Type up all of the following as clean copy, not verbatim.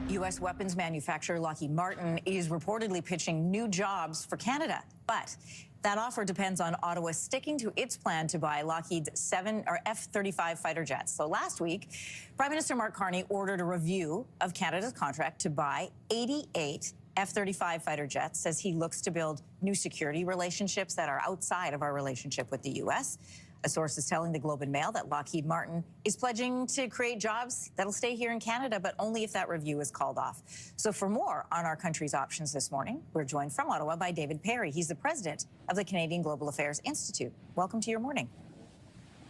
U.S. weapons manufacturer Lockheed Martin is reportedly pitching new jobs for Canada. But that offer depends on Ottawa sticking to its plan to buy Lockheed's F-35 fighter jets. So last week, Prime Minister Mark Carney ordered a review of Canada's contract to buy 88 F-35 fighter jets as he looks to build new security relationships that are outside of our relationship with the U.S. A source is telling the Globe and Mail that Lockheed Martin is pledging to create jobs that'll stay here in Canada, but only if that review is called off. So for more on our country's options this morning, we're joined from Ottawa by David Perry. He's the president of the Canadian Global Affairs Institute. Welcome to your morning.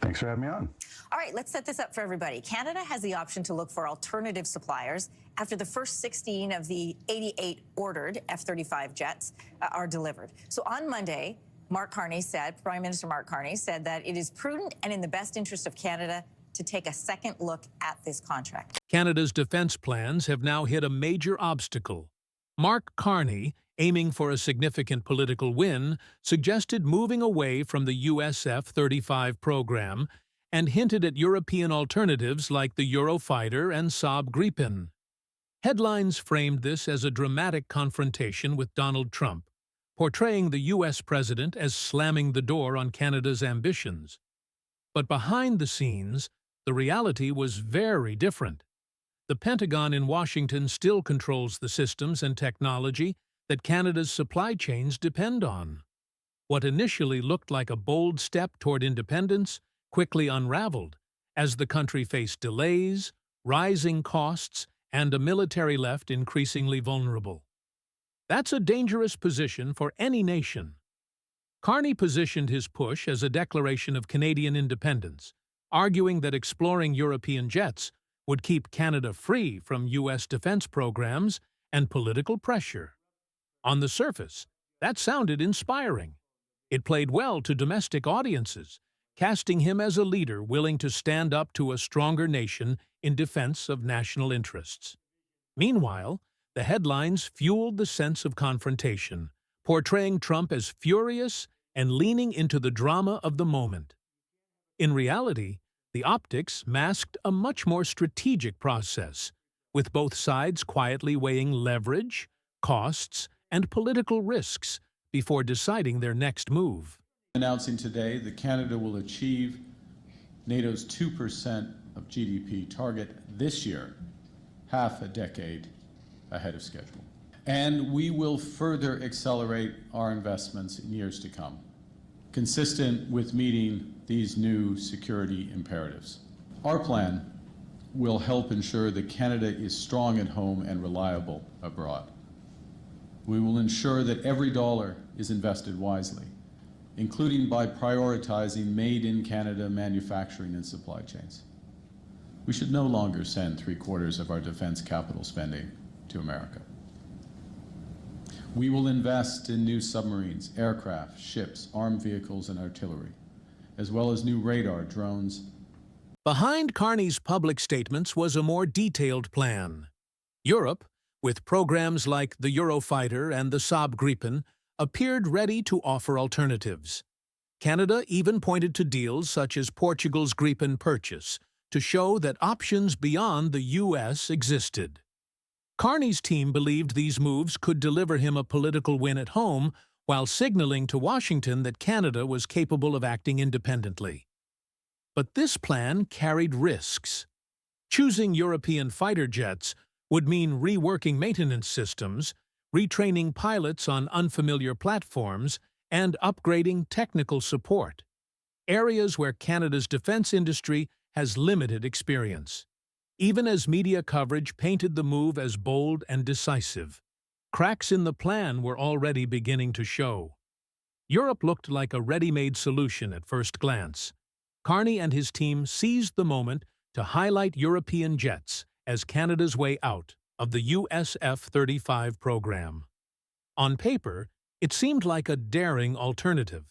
Thanks for having me on. All right, let's set this up for everybody. Canada has the option to look for alternative suppliers after the first 16 of the 88 ordered F-35 jets are delivered. So on Monday, Prime Minister Mark Carney said that it is prudent and in the best interest of Canada to take a second look at this contract. Canada's defense plans have now hit a major obstacle. Mark Carney, aiming for a significant political win, suggested moving away from the US F-35 program and hinted at European alternatives like the Eurofighter and Saab Gripen. Headlines framed this as a dramatic confrontation with Donald Trump, portraying the U.S. president as slamming the door on Canada's ambitions. But behind the scenes, the reality was very different. The Pentagon in Washington still controls the systems and technology that Canada's supply chains depend on. What initially looked like a bold step toward independence quickly unraveled as the country faced delays, rising costs, and a military left increasingly vulnerable. That's a dangerous position for any nation. Carney positioned his push as a declaration of Canadian independence, arguing that exploring European jets would keep Canada free from U.S. defense programs and political pressure. On the surface, that sounded inspiring. It played well to domestic audiences, casting him as a leader willing to stand up to a stronger nation in defense of national interests. Meanwhile, the headlines fueled the sense of confrontation, portraying Trump as furious and leaning into the drama of the moment. In reality, the optics masked a much more strategic process, with both sides quietly weighing leverage, costs, and political risks before deciding their next move. Announcing today that Canada will achieve NATO's 2% of GDP target this year, half a decade ahead of schedule. And we will further accelerate our investments in years to come, consistent with meeting these new security imperatives. Our plan will help ensure that Canada is strong at home and reliable abroad. We will ensure that every dollar is invested wisely, including by prioritizing made-in-Canada manufacturing and supply chains. We should no longer send 3/4 of our defense capital spending to America. We will invest in new submarines, aircraft, ships, armed vehicles, and artillery, as well as new radar, drones. Behind Carney's public statements was a more detailed plan. Europe, with programs like the Eurofighter and the Saab Gripen, appeared ready to offer alternatives. Canada even pointed to deals such as Portugal's Gripen purchase to show that options beyond the U.S. existed. Carney's team believed these moves could deliver him a political win at home while signaling to Washington that Canada was capable of acting independently. But this plan carried risks. Choosing European fighter jets would mean reworking maintenance systems, retraining pilots on unfamiliar platforms, and upgrading technical support, areas where Canada's defense industry has limited experience. Even as media coverage painted the move as bold and decisive, cracks in the plan were already beginning to show. Europe looked like a ready-made solution at first glance. Carney and his team seized the moment to highlight European jets as Canada's way out of the US F-35 program. On paper, it seemed like a daring alternative,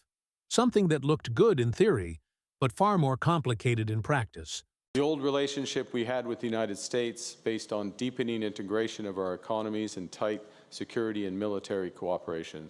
something that looked good in theory, but far more complicated in practice. The old relationship we had with the United States, based on deepening integration of our economies and tight security and military cooperation,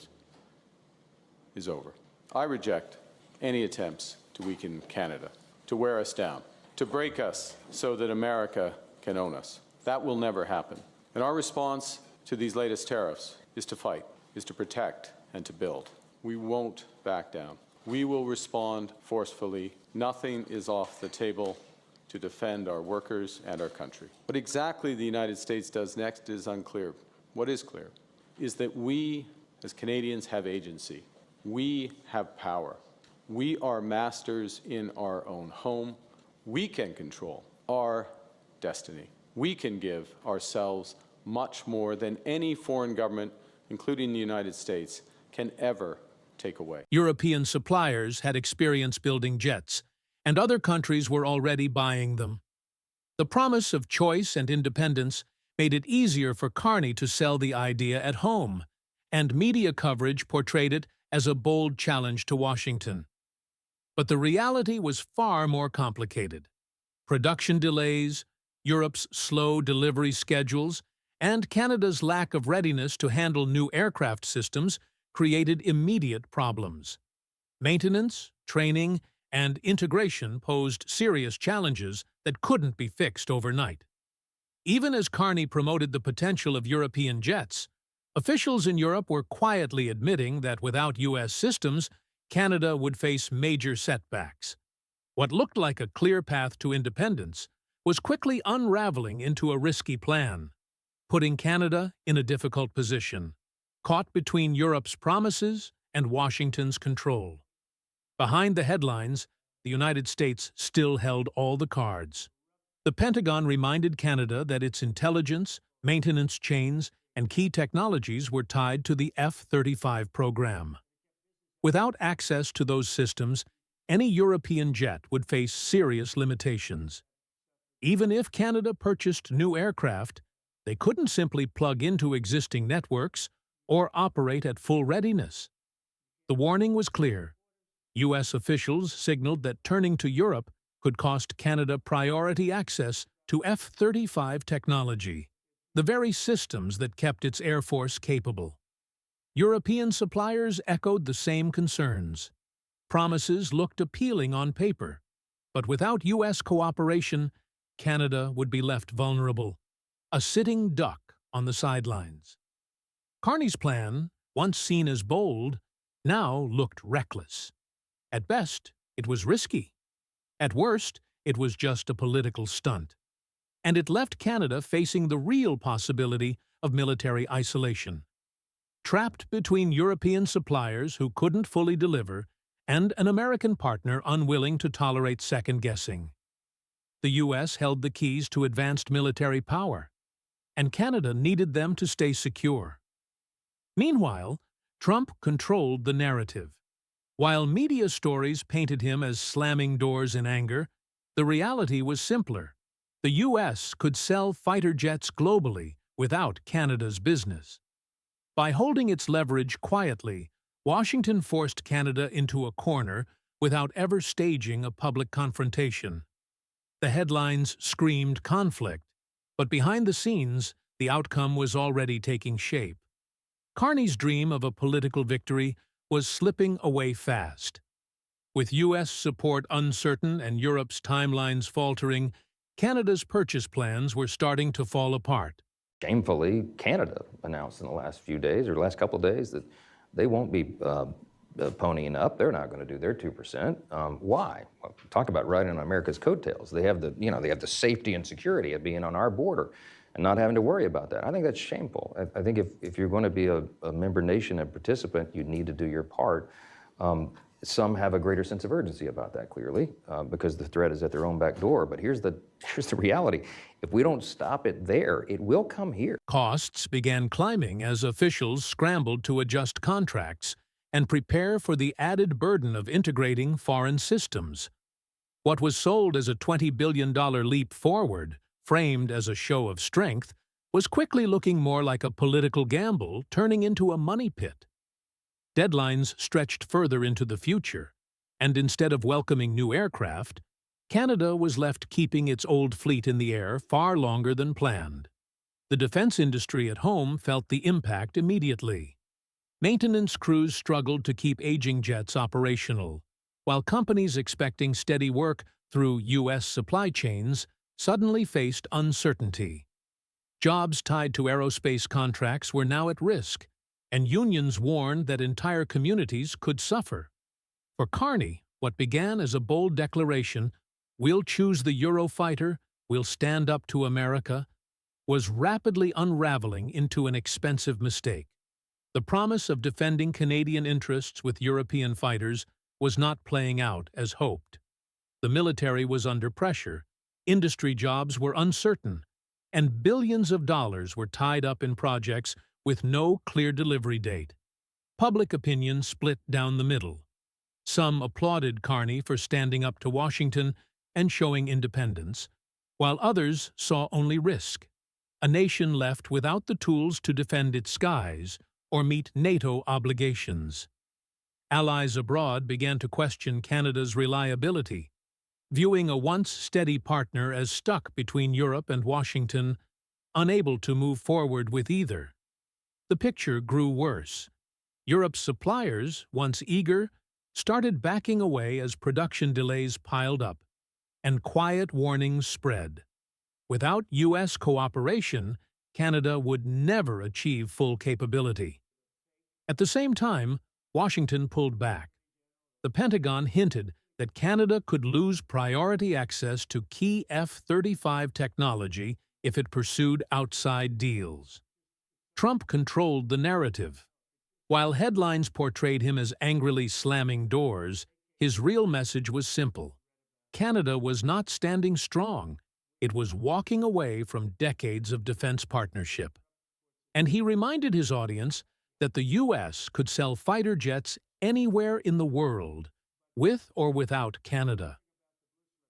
is over. I reject any attempts to weaken Canada, to wear us down, to break us so that America can own us. That will never happen. And our response to these latest tariffs is to fight, is to protect, and to build. We won't back down. We will respond forcefully. Nothing is off the table to defend our workers and our country. What exactly the United States does next is unclear. What is clear is that we, as Canadians, have agency. We have power. We are masters in our own home. We can control our destiny. We can give ourselves much more than any foreign government, including the United States, can ever take away. European suppliers had experience building jets, and other countries were already buying them. The promise of choice and independence made it easier for Carney to sell the idea at home, and media coverage portrayed it as a bold challenge to Washington. But the reality was far more complicated. Production delays, Europe's slow delivery schedules, and Canada's lack of readiness to handle new aircraft systems created immediate problems. Maintenance, training, and integration posed serious challenges that couldn't be fixed overnight. Even as Carney promoted the potential of European jets, officials in Europe were quietly admitting that without U.S. systems, Canada would face major setbacks. What looked like a clear path to independence was quickly unraveling into a risky plan, putting Canada in a difficult position, caught between Europe's promises and Washington's control. Behind the headlines, the United States still held all the cards. The Pentagon reminded Canada that its intelligence, maintenance chains, and key technologies were tied to the F-35 program. Without access to those systems, any European jet would face serious limitations. Even if Canada purchased new aircraft, they couldn't simply plug into existing networks or operate at full readiness. The warning was clear. U.S. officials signaled that turning to Europe could cost Canada priority access to F-35 technology, the very systems that kept its Air Force capable. European suppliers echoed the same concerns. Promises looked appealing on paper, but without U.S. cooperation, Canada would be left vulnerable, a sitting duck on the sidelines. Carney's plan, once seen as bold, now looked reckless. At best, it was risky. At worst, it was just a political stunt. And it left Canada facing the real possibility of military isolation. Trapped between European suppliers who couldn't fully deliver and an American partner unwilling to tolerate second-guessing. The U.S. held the keys to advanced military power, and Canada needed them to stay secure. Meanwhile, Trump controlled the narrative. While media stories painted him as slamming doors in anger, the reality was simpler. The U.S. could sell fighter jets globally without Canada's business. By holding its leverage quietly, Washington forced Canada into a corner without ever staging a public confrontation. The headlines screamed conflict, but behind the scenes, the outcome was already taking shape. Carney's dream of a political victory was slipping away fast. With U.S. support uncertain and Europe's timelines faltering, Canada's purchase plans were starting to fall apart. Shamefully, Canada announced in the last few days, or the last couple of days, that they won't be ponying up. They're not going to do their 2%. Why? Well, talk about riding on America's coattails. They have the safety and security of being on our border and not having to worry about that. I think that's shameful. I think if you're going to be a member nation and participant, you need to do your part. Some have a greater sense of urgency about that, clearly, because the threat is at their own back door. But here's the reality. If we don't stop it there, it will come here. Costs began climbing as officials scrambled to adjust contracts and prepare for the added burden of integrating foreign systems. What was sold as a $20 billion leap forward, framed as a show of strength, was quickly looking more like a political gamble, turning into a money pit. Deadlines stretched further into the future, and instead of welcoming new aircraft, Canada was left keeping its old fleet in the air far longer than planned. The defense industry at home felt the impact immediately. Maintenance crews struggled to keep aging jets operational, while companies expecting steady work through U.S. supply chains suddenly faced uncertainty. Jobs tied to aerospace contracts were now at risk, and unions warned that entire communities could suffer. For Carney, what began as a bold declaration, "We'll choose the Eurofighter, we'll stand up to America," was rapidly unraveling into an expensive mistake. The promise of defending Canadian interests with European fighters was not playing out as hoped. The military was under pressure, industry jobs were uncertain, and billions of dollars were tied up in projects with no clear delivery date. Public opinion split down the middle. Some applauded Carney for standing up to Washington and showing independence, while others saw only risk. A nation left without the tools to defend its skies or meet NATO obligations. Allies abroad began to question Canada's reliability, viewing a once steady partner as stuck between Europe and Washington, unable to move forward with either. The picture grew worse. Europe's suppliers, once eager, started backing away as production delays piled up, and quiet warnings spread. Without U.S. cooperation, Canada would never achieve full capability. At the same time, Washington pulled back. The Pentagon hinted that Canada could lose priority access to key F-35 technology if it pursued outside deals. Trump controlled the narrative. While headlines portrayed him as angrily slamming doors, his real message was simple. Canada was not standing strong. It was walking away from decades of defense partnership. And he reminded his audience that the U.S. could sell fighter jets anywhere in the world, with or without Canada.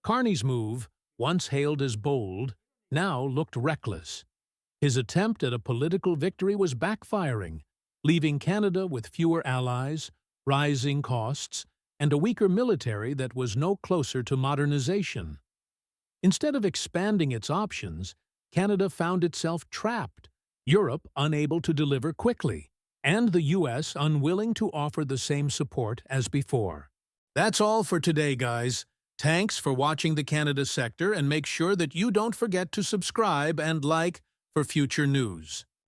Carney's move, once hailed as bold, now looked reckless. His attempt at a political victory was backfiring, leaving Canada with fewer allies, rising costs, and a weaker military that was no closer to modernization. Instead of expanding its options, Canada found itself trapped, Europe unable to deliver quickly, and the U.S. unwilling to offer the same support as before. That's all for today, guys. Thanks for watching the Canada Sector, and make sure that you don't forget to subscribe and like for future news.